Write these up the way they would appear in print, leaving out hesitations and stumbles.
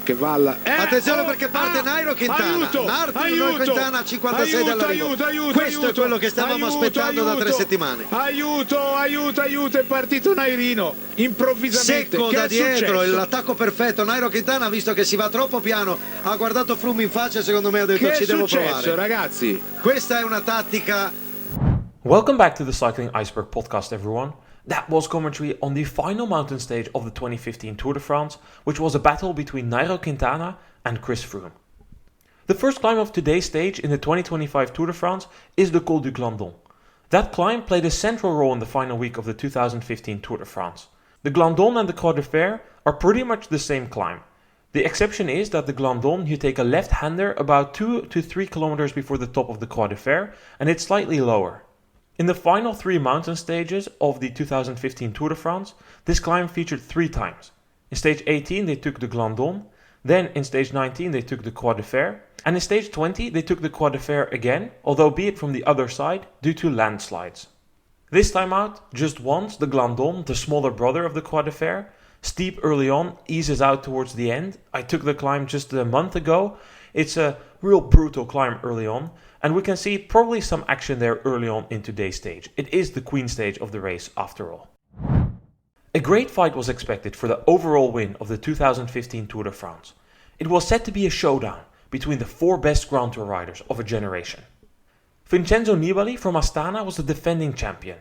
che va alla... Attenzione perché parte Nairo Quintana. Nairo Quintana 56 dall'arrivo. Questo è quello che stavamo aspettando da 3 settimane. Aiuto, è partito Nairino improvvisamente. Secco che da dietro, successo? l'attacco perfetto. Nairo Quintana, visto che si va troppo piano, ha guardato Froome in faccia e secondo me ha detto ci devo provare. Ragazzi? Questa è una tattica. Welcome back to the Cycling Iceberg podcast, everyone. That was commentary on the final mountain stage of the 2015 Tour de France, which was a battle between Nairo Quintana and Chris Froome. The first climb of today's stage in the 2025 Tour de France is the Gol du Glandon. That climb played a central role in the final week of the 2015 Tour de France. The Glandon and the Croix de Fer are pretty much the same climb. The exception is that the Glandon you take a left-hander about 2 to 3 kilometers before the top of the Croix de Fer, and it's slightly lower. In the final 3 mountain stages of the 2015 Tour de France, this climb featured 3 times. In stage 18 they took the Glandon, then in stage 19 they took the Croix de Fer, and in stage 20 they took the Croix de Fer again, although be it from the other side due to landslides. This time out, just once, the Glandon, the smaller brother of the Croix de Fer, steep early on, eases out towards the end. I took the climb just a month ago. It's a real brutal climb early on, and we can see probably some action there early on in today's stage. It is the queen stage of the race after all. A great fight was expected for the overall win of the 2015 Tour de France. It was set to be a showdown between the 4 best Grand Tour riders of a generation. Vincenzo Nibali from Astana was the defending champion.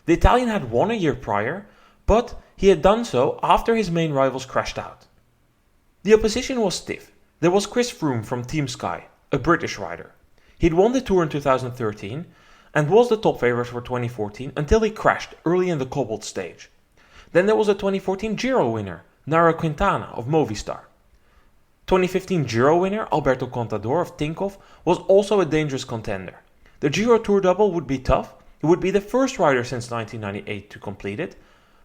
The Italian had won a year prior, but he had done so after his main rivals crashed out. The opposition was stiff. There was Chris Froome from Team Sky, a British rider. He'd won the Tour in 2013 and was the top favourite for 2014 until he crashed early in the cobbled stage. Then there was a 2014 Giro winner, Nairo Quintana of Movistar. 2015 Giro winner Alberto Contador of Tinkoff was also a dangerous contender. The Giro Tour double would be tough. He would be the first rider since 1998 to complete it,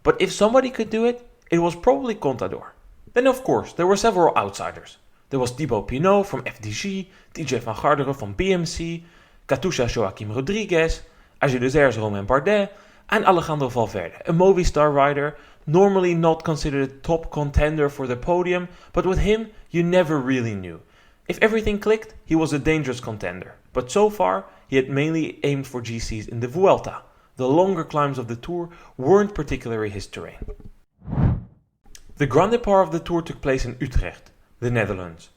but if somebody could do it, it was probably Contador. Then of course there were several outsiders. There was Thibaut Pinot from FDG, TJ van Garderen from BMC, Katusha Joaquim Rodriguez, Age de Zers Romain Bardet, and Alejandro Valverde, a Movistar rider, normally not considered a top contender for the podium, but with him you never really knew. If everything clicked, he was a dangerous contender, but so far he had mainly aimed for GCs in the Vuelta. The longer climbs of the Tour weren't particularly his terrain. The Grand Départ of the Tour took place in Utrecht, the Netherlands.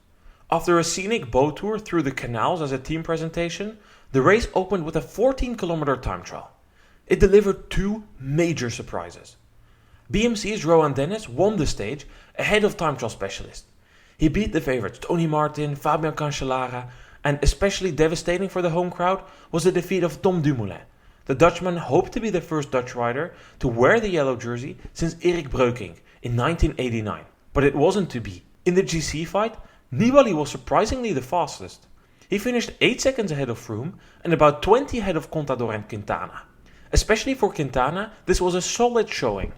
After a scenic boat tour through the canals as a team presentation, the race opened with a 14-kilometer time trial. It delivered 2 major surprises. BMC's Rohan Dennis won the stage ahead of time trial specialist. He beat the favourites Tony Martin, Fabian Cancellara, and especially devastating for the home crowd was the defeat of Tom Dumoulin. The Dutchman hoped to be the first Dutch rider to wear the yellow jersey since Erik Breukink in 1989, but it wasn't to be. In the GC fight, Nibali was surprisingly the fastest. He finished 8 seconds ahead of Froome and about 20 ahead of Contador and Quintana. Especially for Quintana, this was a solid showing.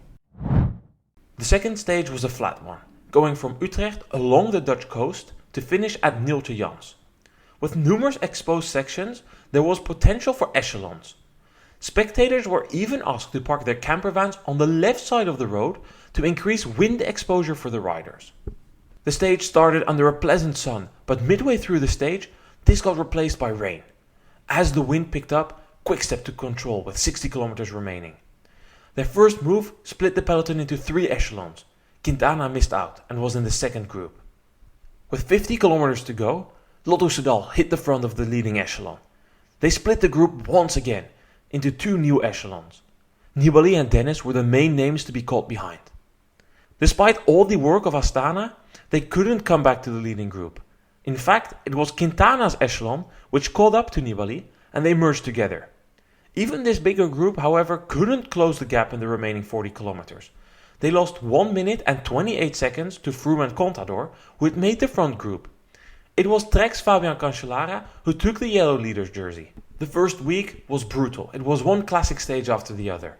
The second stage was a flat one, going from Utrecht along the Dutch coast to finish at Nilte Jans. With numerous exposed sections, there was potential for echelons. Spectators were even asked to park their camper vans on the left side of the road to increase wind exposure for the riders. The stage started under a pleasant sun, but midway through the stage, this got replaced by rain. As the wind picked up, Quickstep took control with 60 kilometers remaining. Their first move split the peloton into 3 echelons. Quintana missed out and was in the second group. With 50 kilometers to go, Lotto Soudal hit the front of the leading echelon. They split the group once again into 2 new echelons. Nibali and Dennis were the main names to be caught behind. Despite all the work of Astana, they couldn't come back to the leading group. In fact, it was Quintana's echelon which caught up to Nibali and they merged together. Even this bigger group, however, couldn't close the gap in the remaining 40 kilometers. They lost 1 minute and 28 seconds to Froome and Contador, who had made the front group. It was Trek's Fabian Cancellara who took the yellow leader's jersey. The first week was brutal. It was one classic stage after the other.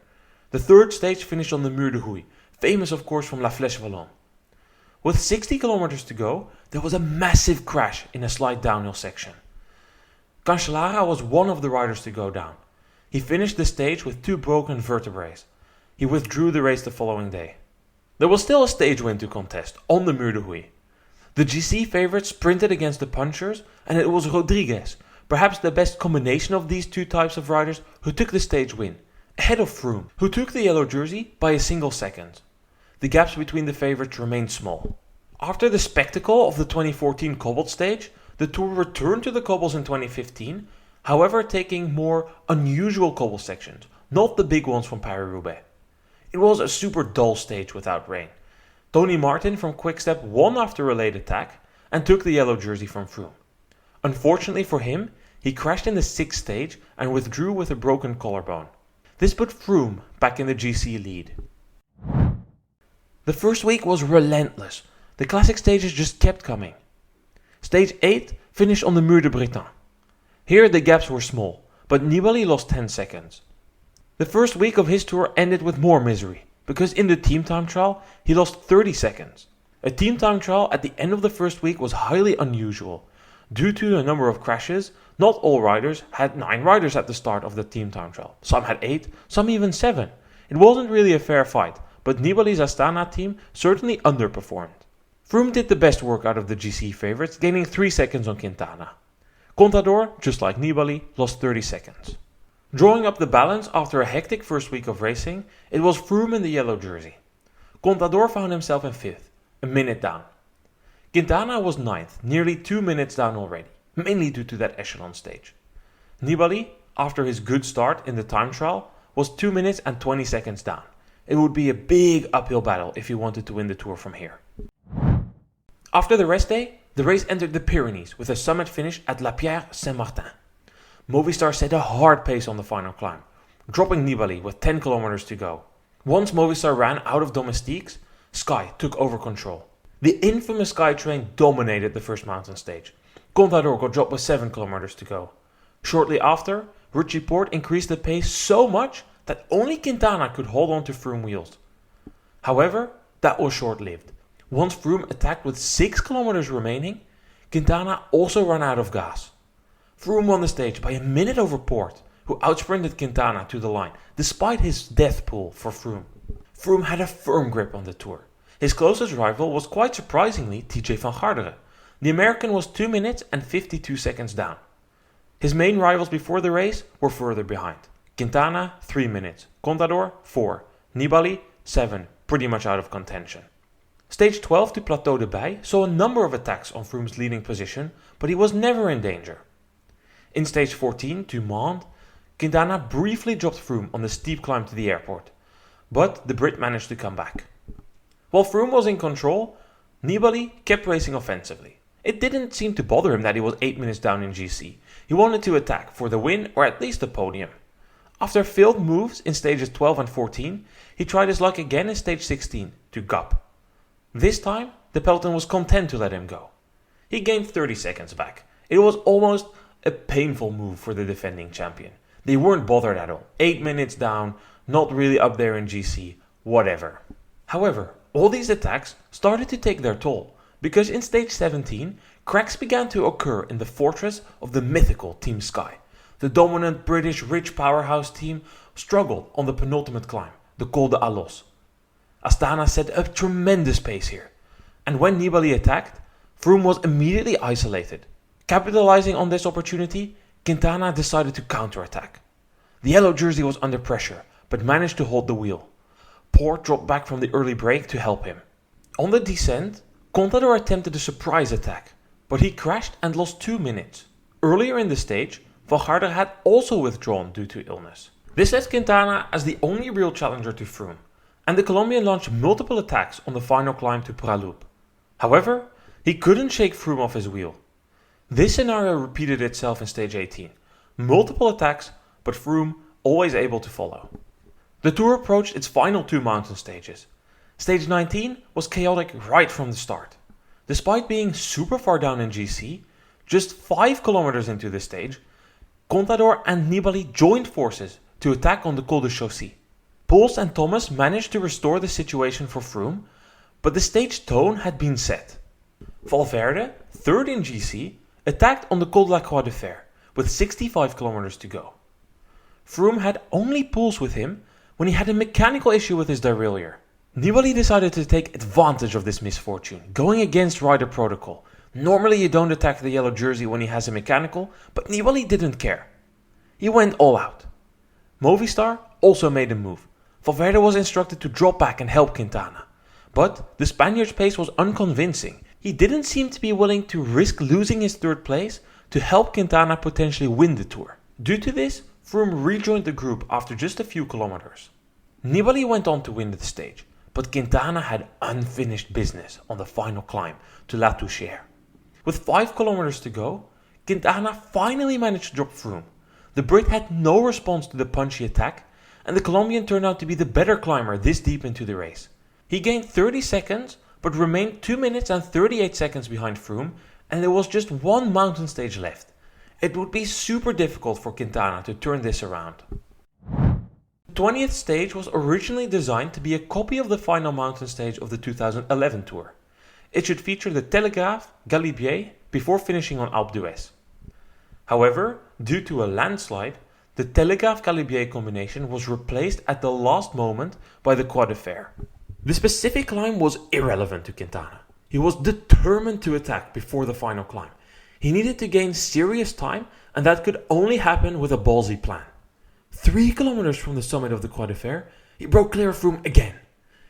The third stage finished on the Mur de Huy, famous of course from La Flèche Wallonne. With 60 kilometers to go, there was a massive crash in a slight downhill section. Cancellara was one of the riders to go down. He finished the stage with 2 broken vertebrae. He withdrew the race the following day. There was still a stage win to contest on the Mur de Huy. The GC favourites sprinted against the punchers, and it was Rodriguez, perhaps the best combination of these two types of riders, who took the stage win, ahead of Froome, who took the yellow jersey by a single second. The gaps between the favourites remained small. After the spectacle of the 2014 cobbled stage, the Tour returned to the cobbles in 2015, however taking more unusual cobble sections, not the big ones from Paris-Roubaix. It was a super dull stage without rain. Tony Martin from Quickstep won after a late attack and took the yellow jersey from Froome. Unfortunately for him, he crashed in the 6th stage and withdrew with a broken collarbone. This put Froome back in the GC lead. The first week was relentless. The classic stages just kept coming. Stage 8 finished on the Mur de Bretagne. Here the gaps were small, but Nibali lost 10 seconds. The first week of his tour ended with more misery, because in the team time trial he lost 30 seconds. A team time trial at the end of the first week was highly unusual. Due to a number of crashes, not all riders had 9 riders at the start of the team time trial. Some had 8, some even 7. It wasn't really a fair fight, but Nibali's Astana team certainly underperformed. Froome did the best work out of the GC favourites, gaining 3 seconds on Quintana. Contador, just like Nibali, lost 30 seconds. Drawing up the balance after a hectic first week of racing, it was Froome in the yellow jersey. Contador found himself in 5th, a minute down. Quintana was 9th, nearly 2 minutes down already, mainly due to that echelon stage. Nibali, after his good start in the time trial, was 2 minutes and 20 seconds down. It would be a big uphill battle if he wanted to win the Tour from here. After the rest day, the race entered the Pyrenees with a summit finish at La Pierre-Saint-Martin. Movistar set a hard pace on the final climb, dropping Nibali with 10 kilometers to go. Once Movistar ran out of domestiques, Sky took over control. The infamous Sky train dominated the first mountain stage. Contador got dropped with 7 kilometers to go. Shortly after, Richie Porte increased the pace so much that only Quintana could hold on to Froome wheels. However, that was short-lived. Once Froome attacked with 6 kilometers remaining, Quintana also ran out of gas. Froome won the stage by a minute over Porte, who outsprinted Quintana to the line, despite his death pull for Froome. Froome had a firm grip on the Tour. His closest rival was quite surprisingly TJ van Garderen. The American was 2 minutes and 52 seconds down. His main rivals before the race were further behind. Quintana, 3 minutes. Contador, 4. Nibali, 7, pretty much out of contention. Stage 12 to Plateau de Baye saw a number of attacks on Froome's leading position, but he was never in danger. In stage 14 to Mende, Quintana briefly dropped Froome on the steep climb to the airport, but the Brit managed to come back. While Froome was in control, Nibali kept racing offensively. It didn't seem to bother him that he was 8 minutes down in GC. He wanted to attack for the win or at least the podium. After failed moves in stages 12 and 14, he tried his luck again in stage 16 to Gap. This time, the peloton was content to let him go. He gained 30 seconds back. It was almost a painful move for the defending champion. They weren't bothered at all. 8 minutes down, not really up there in GC, whatever. However, all these attacks started to take their toll, because in stage 17, cracks began to occur in the fortress of the mythical Team Sky. The dominant British rich powerhouse team struggled on the penultimate climb, the Col de Alos. Astana set a tremendous pace here, and when Nibali attacked, Froome was immediately isolated. Capitalizing on this opportunity, Quintana decided to counterattack. The yellow jersey was under pressure, but managed to hold the wheel. Porte dropped back from the early break to help him. On the descent, Contador attempted a surprise attack, but he crashed and lost 2 minutes. Earlier in the stage, Van Garderen had also withdrawn due to illness. This left Quintana as the only real challenger to Froome, and the Colombian launched multiple attacks on the final climb to Praloup. However, he couldn't shake Froome off his wheel. This scenario repeated itself in stage 18. Multiple attacks, but Froome always able to follow. The Tour approached its final 2 mountain stages. Stage 19 was chaotic right from the start. Despite being super far down in GC, just 5 kilometers into the stage, Contador and Nibali joined forces to attack on the Col de Chaussy. Poels and Thomas managed to restore the situation for Froome, but the stage tone had been set. Valverde, 3rd in GC, attacked on the Col de la Croix de Fer, with 65 kilometers to go. Froome had only Poels with him when he had a mechanical issue with his derailleur. Nibali decided to take advantage of this misfortune, going against rider protocol. Normally you don't attack the yellow jersey when he has a mechanical, but Nibali didn't care. He went all out. Movistar also made a move. Valverde was instructed to drop back and help Quintana. But the Spaniard's pace was unconvincing. He didn't seem to be willing to risk losing his third place to help Quintana potentially win the Tour. Due to this, Froome rejoined the group after just a few kilometers. Nibali went on to win the stage, but Quintana had unfinished business on the final climb to La Touchère. With 5 kilometers to go, Quintana finally managed to drop Froome. The Brit had no response to the punchy attack, and the Colombian turned out to be the better climber this deep into the race. He gained 30 seconds, but remained 2 minutes and 38 seconds behind Froome, and there was just one mountain stage left. It would be super difficult for Quintana to turn this around. The 20th stage was originally designed to be a copy of the final mountain stage of the 2011 Tour. It should feature the Télégraphe Galibier before finishing on Alpe d'Huez. However, due to a landslide, the Télégraphe Galibier combination was replaced at the last moment by the Croix de Fer. The specific climb was irrelevant to Quintana. He was determined to attack before the final climb. He needed to gain serious time, and that could only happen with a ballsy plan. 3 kilometers from the summit of the Croix de Fer, he broke clear of Froome again.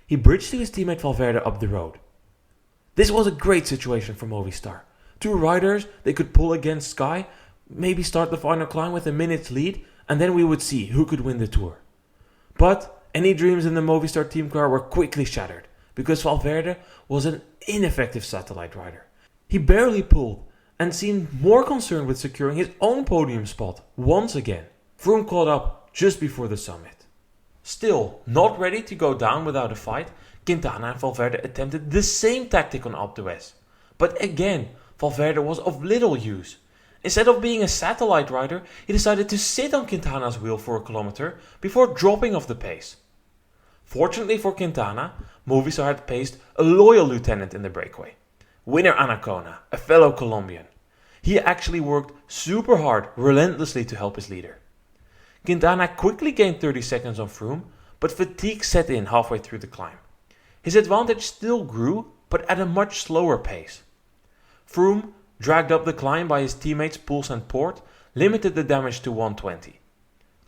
He bridged to his teammate Valverde up the road. This was a great situation for Movistar. 2 riders, they could pull against Sky, maybe start the final climb with a minute's lead, and then we would see who could win the Tour. But any dreams in the Movistar team car were quickly shattered, because Valverde was an ineffective satellite rider. He barely pulled, and seemed more concerned with securing his own podium spot once again. Froome caught up just before the summit. Still, not ready to go down without a fight, Quintana and Valverde attempted the same tactic on Alpe d'Huez. But again, Valverde was of little use. Instead of being a satellite rider, he decided to sit on Quintana's wheel for a kilometer before dropping off the pace. Fortunately for Quintana, Movistar had placed a loyal lieutenant in the breakaway. Winner Anacona, a fellow Colombian. He actually worked super hard, relentlessly to help his leader. Quintana quickly gained 30 seconds on Froome, but fatigue set in halfway through the climb. His advantage still grew, but at a much slower pace. Froome, dragged up the climb by his teammates Poels and Poort, limited the damage to 120.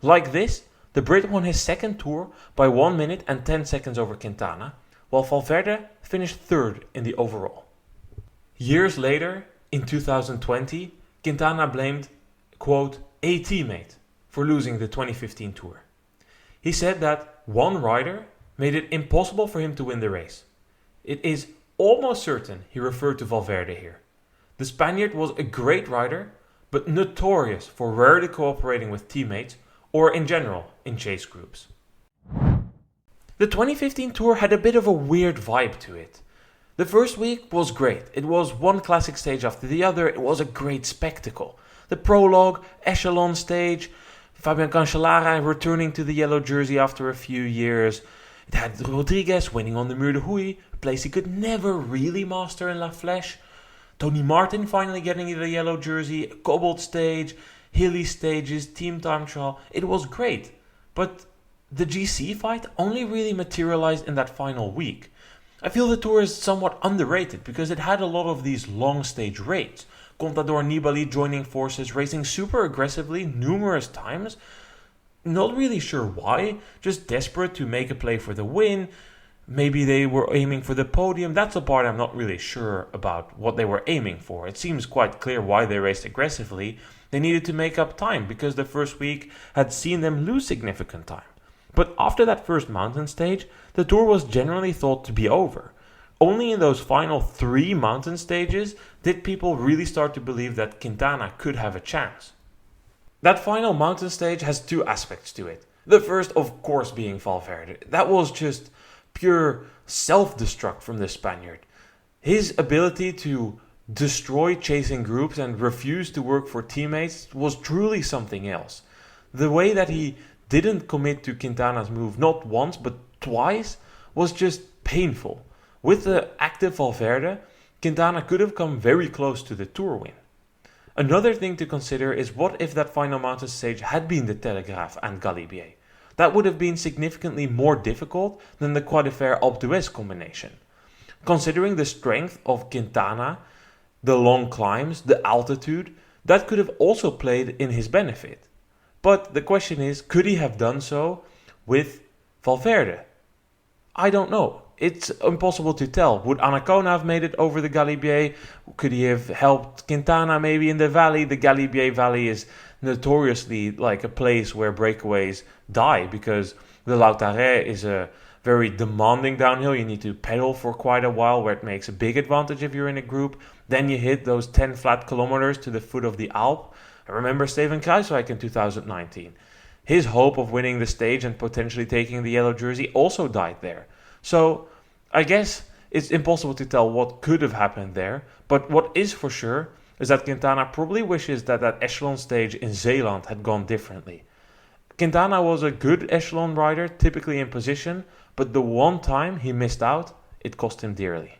Like this, the Brit won his second Tour by 1 minute and 10 seconds over Quintana, while Valverde finished third in the overall. Years later, in 2020, Quintana blamed, quote, a teammate for losing the 2015 Tour. He said that one rider made it impossible for him to win the race. It is almost certain he referred to Valverde here. The Spaniard was a great rider, but notorious for rarely cooperating with teammates or in general in chase groups. The 2015 Tour had a bit of a weird vibe to it. The first week was great. It was one classic stage after the other. It was a great spectacle. The prologue, echelon stage, Fabian Cancellara returning to the yellow jersey after a few years. It had Rodriguez winning on the Mur de Huy, a place he could never really master in La Flèche. Tony Martin finally getting the yellow jersey, a cobbled stage, hilly stages, team time trial. It was great. But the GC fight only really materialized in that final week. I feel the Tour is somewhat underrated because it had a lot of these long stage raids. Contador Nibali joining forces, racing super aggressively numerous times. Not really sure why, just desperate to make a play for the win. Maybe they were aiming for the podium. That's the part I'm not really sure about what they were aiming for. It seems quite clear why they raced aggressively. They needed to make up time because the first week had seen them lose significant time. But after that first mountain stage, the Tour was generally thought to be over. Only in those final 3 mountain stages did people really start to believe that Quintana could have a chance. That final mountain stage has 2 aspects to it. The first, of course, being Valverde. That was just pure self-destruct from the Spaniard. His ability to destroy chasing groups and refuse to work for teammates was truly something else. The way that he didn't commit to Quintana's move not once but twice was just painful. With the active Valverde, Quintana could have come very close to the Tour win. Another thing to consider is what if that final mountain stage had been the Telegraph and Galibier. that would have been significantly more difficult than the Croix de Fer Alpe d'Huez combination. Considering the strength of Quintana, the long climbs, the altitude, that could have also played in his benefit. But the question is, could he have done so with Valverde? I don't know. It's impossible to tell. Would Anacona have made it over the Galibier? Could he have helped Quintana maybe in the valley? The Galibier Valley is notoriously like a place where breakaways die because the Lautaret is a very demanding downhill. You need to pedal for quite a while, where it makes a big advantage if you're in a group. Then you hit those 10 flat kilometers to the foot of the Alp. I remember Steven Kruijswijk in 2019. His hope of winning the stage and potentially taking the yellow jersey also died there. So I guess it's impossible to tell what could have happened there, but what is for sure is that Quintana probably wishes that that echelon stage in Zeeland had gone differently. Quintana was a good echelon rider, typically in position, but the one time he missed out, it cost him dearly.